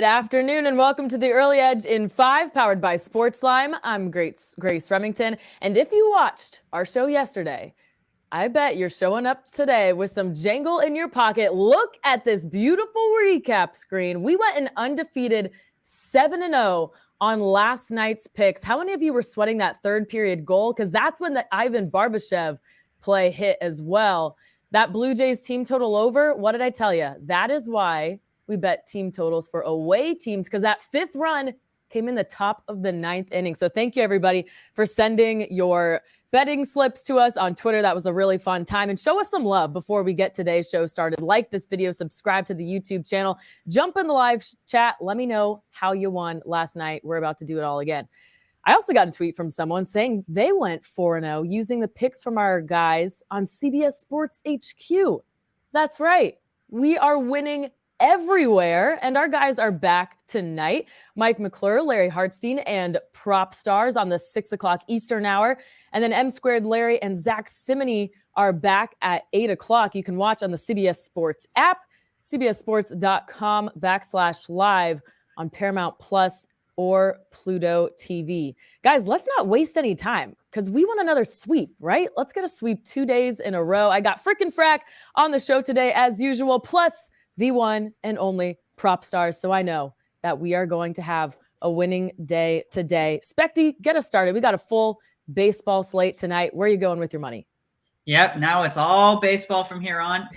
Good afternoon and welcome to the Early Edge in 5, powered by SportsLine. I'm Grace Remington, and if you watched our show yesterday, I bet you're showing up today with some jangle in your pocket. Look at this beautiful recap screen. We went an undefeated 7-0 on last night's picks. How many of you were sweating that third period goal? Because that's when the Ivan Barbashev play hit as well. That Blue Jays team total over, what did I tell you? That is why we bet team totals for away teams, because that fifth run came in the top of the ninth inning. So thank you, everybody, for sending your betting slips to us on Twitter. That was a really fun time. And show us some love before we get today's show started. Like this video, subscribe to the YouTube channel, jump in the live chat. Let me know how you won last night. We're about to do it all again. I also got a tweet from someone saying they went 4-0 using the picks from our guys on CBS Sports HQ. That's right. We are winning everywhere, and our guys are back tonight. Mike McClure, Larry Hartstein, and Propstarz on the 6 o'clock Eastern hour. And then M Squared Larry and Zach Simony are back at 8 o'clock. You can watch on the CBS Sports app, cbssports.com/live on Paramount Plus or Pluto TV. Guys, let's not waste any time because we want another sweep, right? Let's get a sweep 2 days in a row. I got frickin' frack on the show today as usual, plus the one and only Propstarz. So I know that we are going to have a winning day today. Specty, get us started. We got a full baseball slate tonight. Where are you going with your money? Yep, now it's all baseball from here on.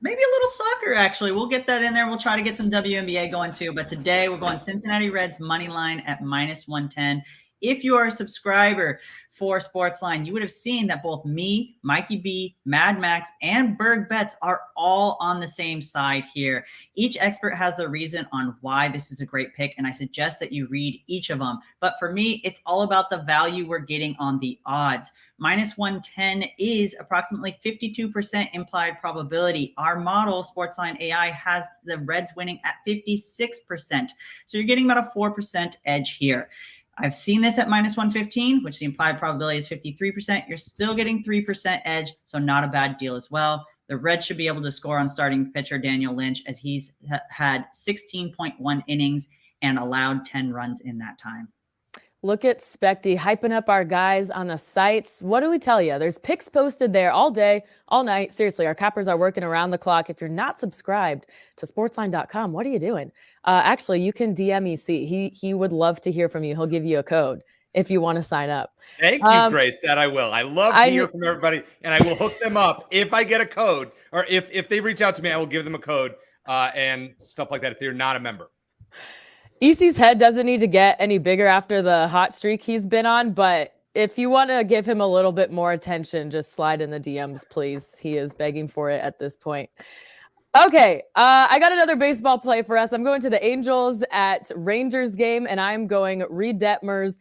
Maybe a little soccer, actually. We'll get that in there. We'll try to get some WNBA going too. But today we're going Cincinnati Reds money line at -110. If you are a subscriber for SportsLine, you would have seen that both me, Mikey B, Mad Max, and Berg Bets are all on the same side here. Each expert has the reason on why this is a great pick, and I suggest that you read each of them. But for me, it's all about the value we're getting on the odds. -110 is approximately 52% implied probability. Our model, SportsLine AI, has the Reds winning at 56%. So you're getting about a 4% edge here. I've seen this at -115, which the implied probability is 53%. You're still getting 3% edge, so not a bad deal as well. The Reds should be able to score on starting pitcher Daniel Lynch, as he's had 16.1 innings and allowed 10 runs in that time. Look at Specty hyping up our guys on the sites. What do we tell you? There's picks posted there all day, all night. Seriously, our cappers are working around the clock. If you're not subscribed to sportsline.com, what are you doing? Actually, you can DM EC. He would love to hear from you. He'll give you a code if you want to sign up. Thank you, Grace. That I will. I love to hear from everybody, and I will hook them up if I get a code, or if they reach out to me, I will give them a code and stuff like that if they're not a member. EC's head doesn't need to get any bigger after the hot streak he's been on, but if you want to give him a little bit more attention, just slide in the DMs, please. He is begging for it at this point. Okay, I got another baseball play for us. I'm going to the Angels at Rangers game, and I'm going Reed Detmers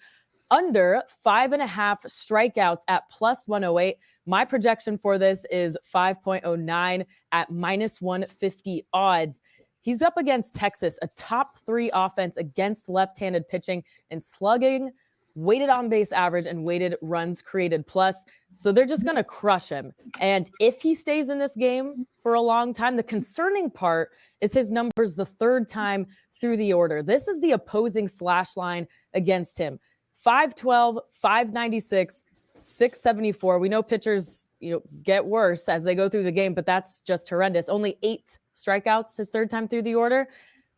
under 5.5 strikeouts at +108. My projection for this is 5.09 at -150 odds. He's up against Texas, a top 3 offense against left-handed pitching and slugging, weighted on-base average, and weighted runs created plus. So they're just going to crush him. And if he stays in this game for a long time, the concerning part is his numbers the third time through the order. This is the opposing slash line against him. 512, 596, 674. We know pitchers, get worse as they go through the game, but that's just horrendous. Only 8 strikeouts his third time through the order.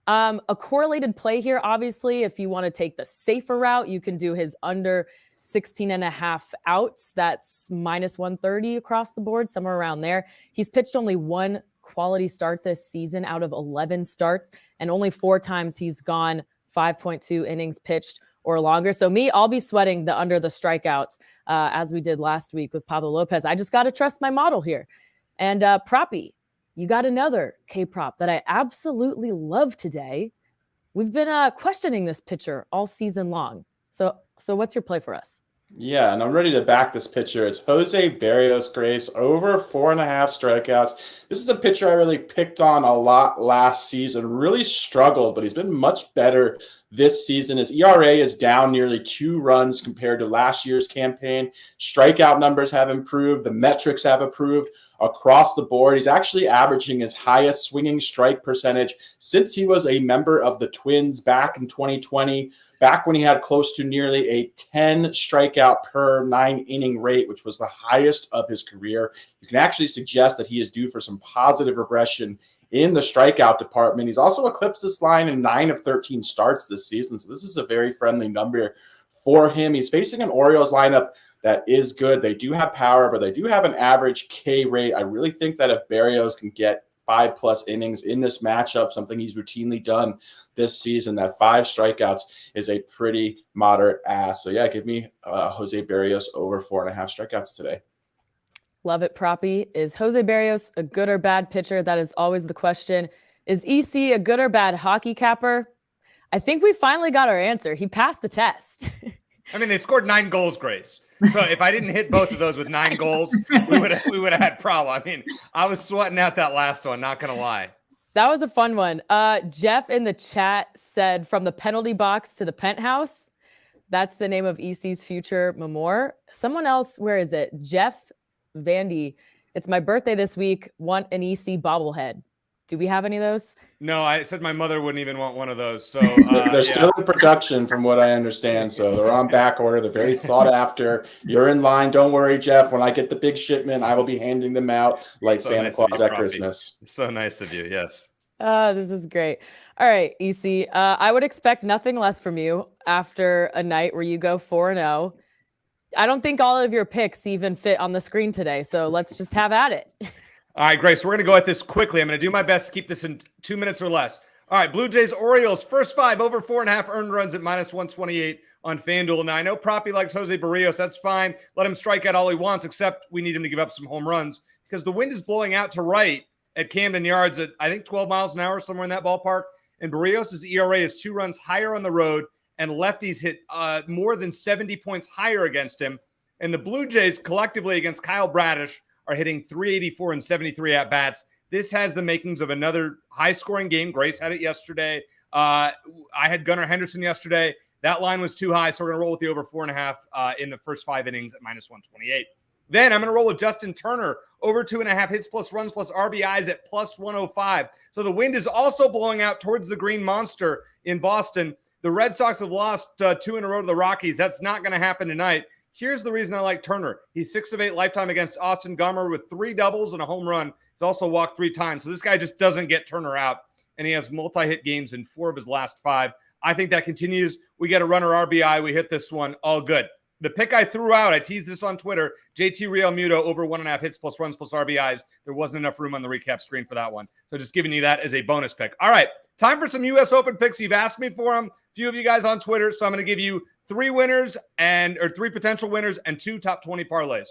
A correlated play here, obviously, if you want to take the safer route, you can do his under 16.5 outs. That's -130 across the board, somewhere around there. He's pitched only 1 quality start this season out of 11 starts, and only 4 times he's gone 5.2 innings pitched or longer. So I'll be sweating the under the strikeouts as we did last week with Pablo Lopez. I just got to trust my model here. And Proppy, you got another K-prop that I absolutely love today. We've been questioning this pitcher all season long. So what's your play for us? Yeah, and I'm ready to back this pitcher. It's Jose Barrios, Grace, over 4.5 strikeouts. This is a pitcher I really picked on a lot last season, really struggled, but he's been much better this season. His ERA is down nearly 2 runs compared to last year's campaign. Strikeout numbers have improved. The metrics have improved across the board. He's actually averaging his highest swinging strike percentage since he was a member of the Twins back in 2020, back when he had close to nearly a 10 strikeout per 9 inning rate, which was the highest of his career. You can actually suggest that he is due for some positive regression in the strikeout department. He's also eclipsed this line in 9 of 13 starts this season, so this is a very friendly number for him. He's facing an Orioles lineup that is good. They do have power, but they do have an average K rate. I really think that if Barrios can get 5+ innings in this matchup, something he's routinely done this season, that 5 strikeouts is a pretty moderate ask. So yeah, give me Jose Barrios over 4.5 strikeouts today. Love it, Proppy. Is Jose Barrios a good or bad pitcher? That is always the question. Is EC a good or bad hockey capper? I think we finally got our answer. He passed the test. I mean, they scored 9 goals, Grace. So if I didn't hit both of those with 9 goals, we would have had problem. I mean, I was sweating out that last one, not going to lie. That was a fun one. Jeff in the chat said from the penalty box to the penthouse. That's the name of EC's future memoir. Someone else, where is it? Jeff Vandy. It's my birthday this week. Want an EC bobblehead. Do we have any of those? No, I said my mother wouldn't even want one of those. So they're still in production from what I understand. So they're on back order. They're very sought after. You're in line. Don't worry, Jeff. When I get the big shipment, I will be handing them out like so Santa Claus at Christmas. So nice of you. Yes. This is great. All right, EC. I would expect nothing less from you after a night where you go 4-0. I don't think all of your picks even fit on the screen today. So let's just have at it. All right, Grace, we're going to go at this quickly. I'm going to do my best to keep this in 2 minutes or less. All right, Blue Jays, Orioles, first 5 over 4.5 earned runs at -128 on FanDuel. Now, I know Proppy likes Jose Barrios. That's fine. Let him strike out all he wants, except we need him to give up some home runs because the wind is blowing out to right at Camden Yards at, I think, 12 miles an hour, somewhere in that ballpark. And Barrios' ERA is 2 runs higher on the road, and lefties hit more than 70 points higher against him. And the Blue Jays collectively against Kyle Bradish are hitting 384 and 73 at-bats. This has the makings of another high-scoring game. Grace had it yesterday. I had Gunnar Henderson yesterday. That line was too high, so we're going to roll with the over 4.5 in the first 5 innings at -128. Then I'm going to roll with Justin Turner, over 2.5 hits plus runs plus RBIs at +105. So the wind is also blowing out towards the Green Monster in Boston. The Red Sox have lost 2 in a row to the Rockies. That's not going to happen tonight. Here's the reason I like Turner. He's 6 of 8 lifetime against Austin Gomber with 3 doubles and a home run. He's also walked 3 times. So this guy just doesn't get Turner out. And he has multi-hit games in 4 of his last 5. I think that continues. We get a runner RBI. We hit this one. All good. The pick I threw out, I teased this on Twitter, JT Realmuto over 1.5 hits plus runs plus RBIs. There wasn't enough room on the recap screen for that one. So just giving you that as a bonus pick. All right, time for some U.S. Open picks. You've asked me for them. A few of you guys on Twitter. So I'm going to give you 3 winners or 3 potential winners and 2 top 20 parlays.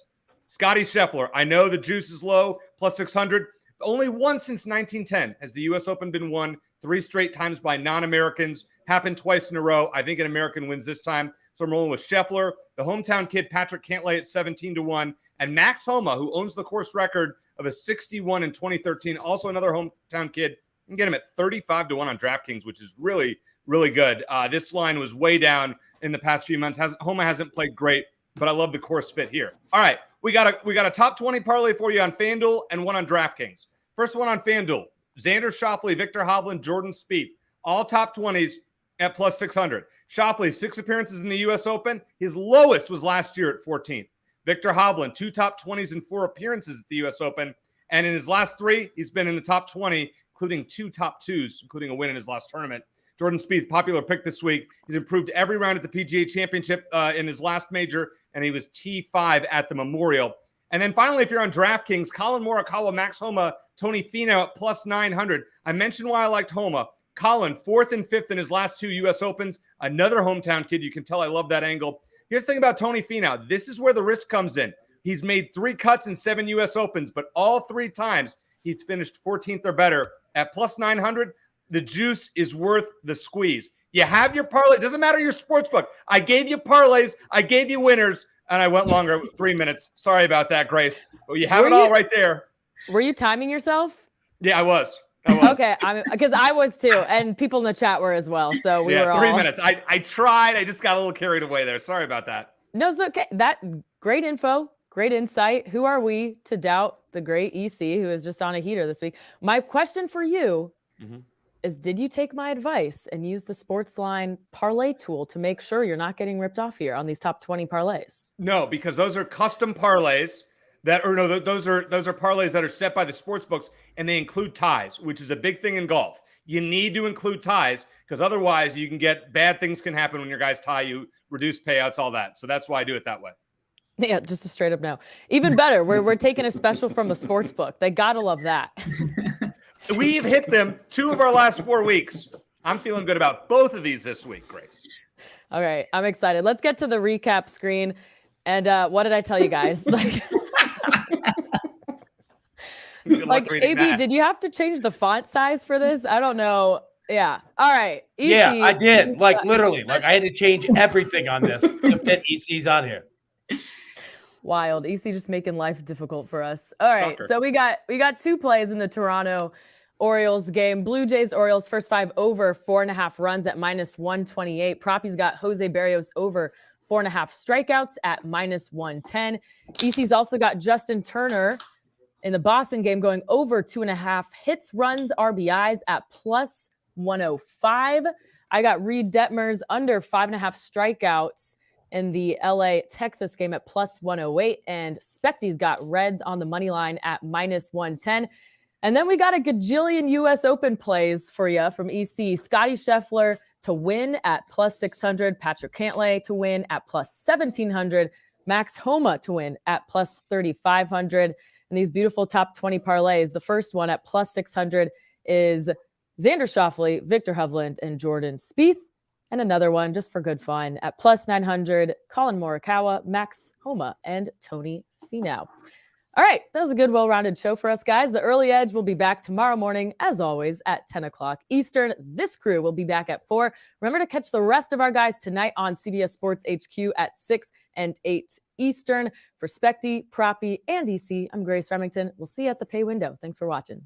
Scotty Scheffler. I know the juice is low, plus 600. Only once since 1910 has the U.S. Open been won 3 straight times by non-Americans. Happened twice in a row. I think an American wins this time. So I'm rolling with Scheffler, the hometown kid Patrick Cantlay at 17-1, and Max Homa, who owns the course record of a 61 in 2013. Also another hometown kid. You can get him at 35-1 on DraftKings, which is really, really good. This line was way down in the past few months. Homa hasn't played great, but I love the course fit here. All right, we got a top 20 parlay for you on FanDuel and one on DraftKings. First one on FanDuel, Xander Schauffele, Victor Hovland, Jordan Spieth, all top 20s at plus 600. Schauffele, 6 appearances in the U.S. Open. His lowest was last year at 14th. Victor Hovland, 2 top 20s and 4 appearances at the U.S. Open. And in his last 3, he's been in the top 20, including 2 top 2s, including a win in his last tournament. Jordan Spieth, popular pick this week. He's improved every round at the PGA Championship in his last major, and he was T5 at the Memorial. And then finally, if you're on DraftKings, Colin Morikawa, Max Homa, Tony Finau at plus 900. I mentioned why I liked Homa. Colin, 4th and 5th in his last 2 U.S. Opens. Another hometown kid. You can tell I love that angle. Here's the thing about Tony Finau. This is where the risk comes in. He's made 3 cuts in 7 U.S. Opens, but all 3 times he's finished 14th or better. At plus 900, the juice is worth the squeeze. You have your parlay. It doesn't matter your sports book. I gave you parlays. I gave you winners, and I went longer, 3 minutes. Sorry about that, Grace. But you have it all right there. Were you timing yourself? Yeah, I was. Okay, because I was too, and people in the chat were as well. So we were 3 all... minutes. I tried. I just got a little carried away there. Sorry about that. No, it's okay. That great info, great insight. Who are we to doubt the great EC, who is just on a heater this week? My question for you is, did you take my advice and use the SportsLine parlay tool to make sure you're not getting ripped off here on these top 20 parlays? No, because those are custom parlays. Those are parlays that are set by the sports books, and they include ties, which is a big thing in golf. You need to include ties because otherwise you can get bad things can happen when your guys tie you, reduced payouts, all that. So that's why I do it that way. Yeah, just a straight up no. Even better, we're taking a special from a sports book. They gotta love that. We've hit them 2 of our last 4 weeks. I'm feeling good about both of these this week, Grace. All right, I'm excited. Let's get to the recap screen. And what did I tell you guys? Like AB, that. did you have to change the font size for this? I don't know. Yeah. All right. EC. Yeah, I did. Like literally, like I had to change everything on this to fit EC's on here. Wild. EC just making life difficult for us. All right. Shocker. So we got 2 plays in the Toronto Orioles game. Blue Jays Orioles first 5 over 4.5 runs at -128. Proppy's got Jose Barrios over 4.5 strikeouts at -110. EC's also got Justin Turner in the Boston game going over 2.5 hits, runs, RBIs at +105. I got Reed Detmers under 5.5 strikeouts in the LA Texas game at +108. And Specty's got Reds on the money line at -110. And then we got a gajillion US Open plays for you from EC. Scotty Scheffler to win at +600. Patrick Cantlay to win at +1700. Max Homa to win at +3500. And these beautiful top 20 parlays. The first one at +600 is Xander Schauffele, Victor Hovland, and Jordan Spieth. And another one, just for good fun, at +900, Colin Morikawa, Max Homa, and Tony Finau. All right, that was a good, well-rounded show for us, guys. The Early Edge will be back tomorrow morning, as always, at 10 o'clock Eastern. This crew will be back at 4. Remember to catch the rest of our guys tonight on CBS Sports HQ at 6 and 8 Eastern. For Specty, Proppy, and EC, I'm Grace Remington. We'll see you at the pay window. Thanks for watching.